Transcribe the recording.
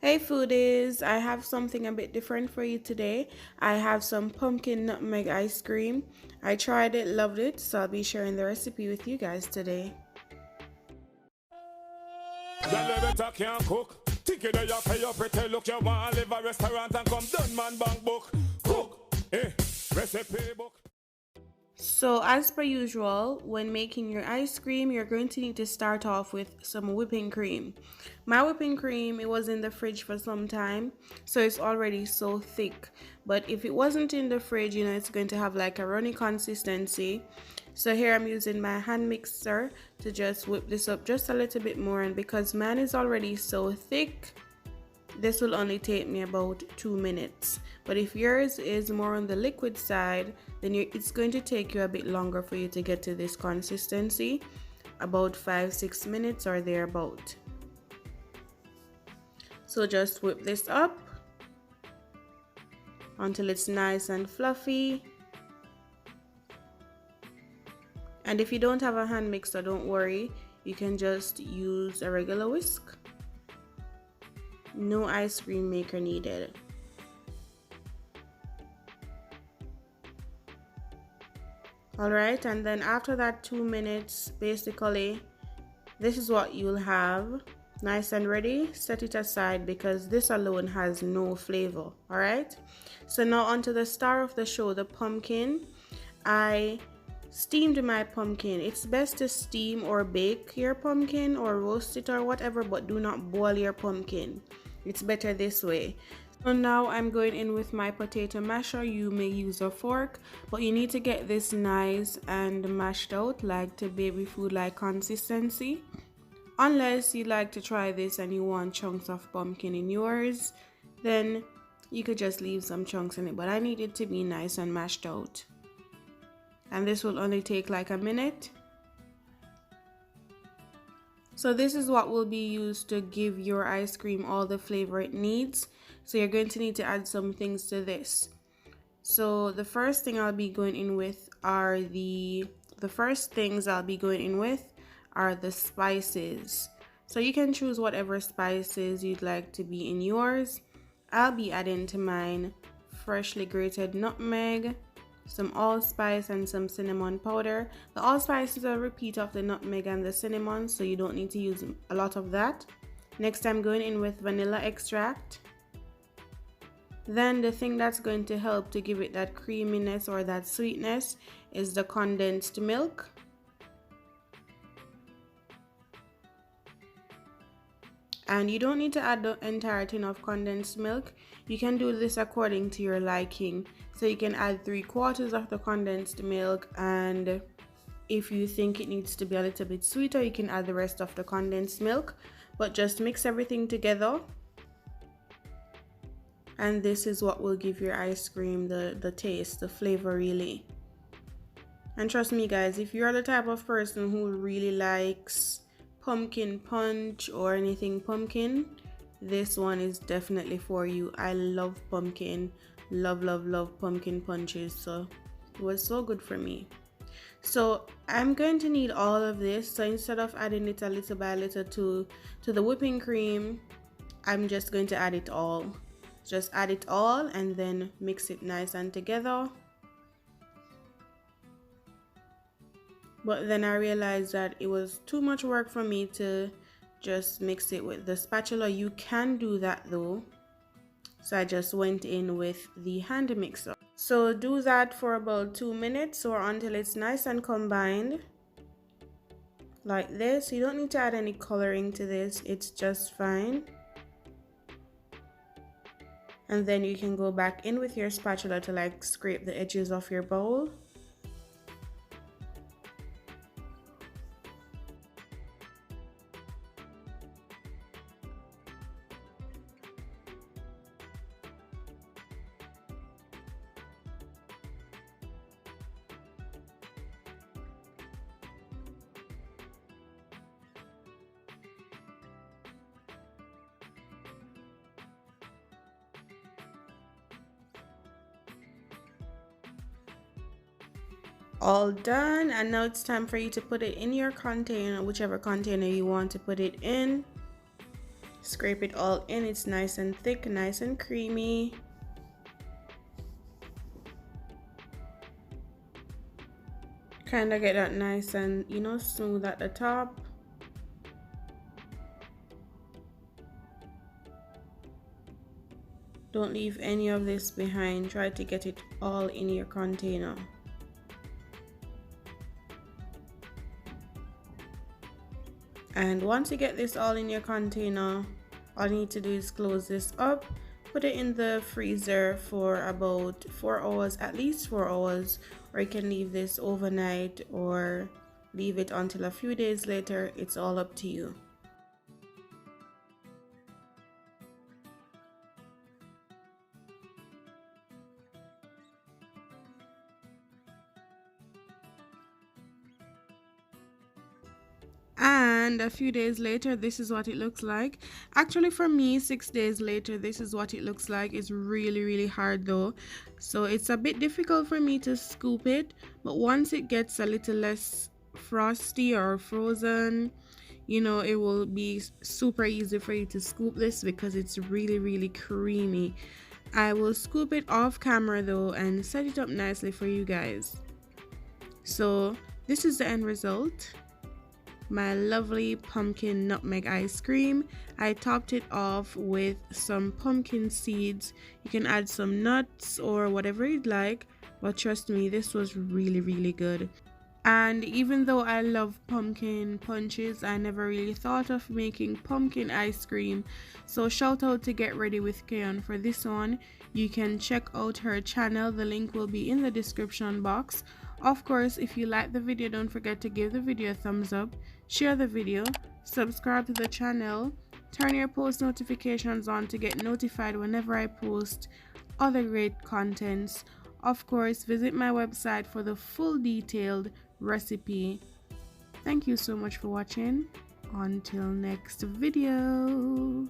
Hey foodies, I have something a bit different for you today. I have some pumpkin nutmeg ice cream. I tried it, loved it, so I'll be sharing the recipe with you guys today. Girl, better can't cook. Ticket there, you pay your pretty look. You want to live a restaurant and come done man bank book. Cook, recipe book. So as per usual, when making your ice cream, you're going to need to start off with some whipping cream. My whipping cream, it was in the fridge for some time, so it's already so thick. But if it wasn't in the fridge, it's going to have like a runny consistency. So here I'm using my hand mixer to just whip this up just a little bit more, and because mine is already so thick, this will only take me about 2 minutes. But if yours is more on the liquid side, then it's going to take you a bit longer for you to get to this consistency, about 5-6 minutes or thereabout. So just whip this up until it's nice and fluffy. And if you don't have a hand mixer, don't worry, you can just use a regular whisk. No ice cream maker needed. Alright, and then after that 2 minutes, basically, this is what you'll have. Nice and ready. Set it aside because this alone has no flavor. Alright, so now onto the star of the show, the pumpkin. I steamed my pumpkin. It's best to steam or bake your pumpkin or roast it or whatever, but do not boil your pumpkin. It's better this way. So now I'm going in with my potato masher. You may use a fork, but you need to get this nice and mashed out like to baby food like consistency. Unless you like to try this and you want chunks of pumpkin in yours, then you could just leave some chunks in it, but I need it to be nice and mashed out. And this will only take like a minute. So this is what will be used to give your ice cream all the flavor it needs. So you're going to need to add some things to this. So the first thing I'll be going in with are the spices. So you can choose whatever spices you'd like to be in yours. I'll be adding to mine freshly grated nutmeg, some allspice, and some cinnamon powder. The allspice is a repeat of the nutmeg and the cinnamon, so you don't need to use a lot of that. Next, I'm going in with vanilla extract. Then the thing that's going to help to give it that creaminess or that sweetness is the condensed milk. And you don't need to add the entire tin of condensed milk. You can do this according to your liking. So you can add 3/4 of the condensed milk, and if you think it needs to be a little bit sweeter, you can add the rest of the condensed milk. But just mix everything together. And this is what will give your ice cream the taste, the flavor really. And trust me guys, if you're the type of person who really likes pumpkin punch or anything pumpkin, this one is definitely for you. I love pumpkin, love pumpkin punches, so it was so good for me. So I'm going to need all of this. So instead of adding it a little by little to the whipping cream, I'm just going to add it all. Just add it all and then mix it nice and together. But then I realized that it was too much work for me to just mix it with the spatula. You can do that though. So I just went in with the hand mixer. So do that for about 2 minutes or until it's nice and combined. Like this. You don't need to add any coloring to this. It's just fine. And then you can go back in with your spatula to like scrape the edges of your bowl. All done, and now it's time for you to put it in your container, whichever container you want to put it in. Scrape it all in. It's nice and thick, nice and creamy. Kind of get that nice and, you know, smooth at the top. Don't leave any of this behind. Try to get it all in your container. And once you get this all in your container, all you need to do is close this up, put it in the freezer for about 4 hours, at least 4 hours, or you can leave this overnight or leave it until a few days later. It's all up to you. And a few days later, this is what it looks like. Actually, for me, 6 days later, this is what it looks like. It's really hard though, so it's a bit difficult for me to scoop it, but once it gets a little less frosty or frozen, you know, it will be super easy for you to scoop this because it's really creamy. I will scoop it off camera though and set it up nicely for you guys. So this is the end result. My lovely pumpkin nutmeg ice cream. I topped it off with some pumpkin seeds. You can add some nuts or whatever you'd like, but trust me, this was really good. And even though I love pumpkin punches, I never really thought of making pumpkin ice cream. So shout out to Get Ready with Kayon for this one. You can check out her channel. The link will be in the description box. Of course, if you like the video, don't forget to give the video a thumbs up, share the video, subscribe to the channel, turn your post notifications on to get notified whenever I post other great contents. Of course, visit my website for the full detailed recipe. Thank you so much for watching. Until next video.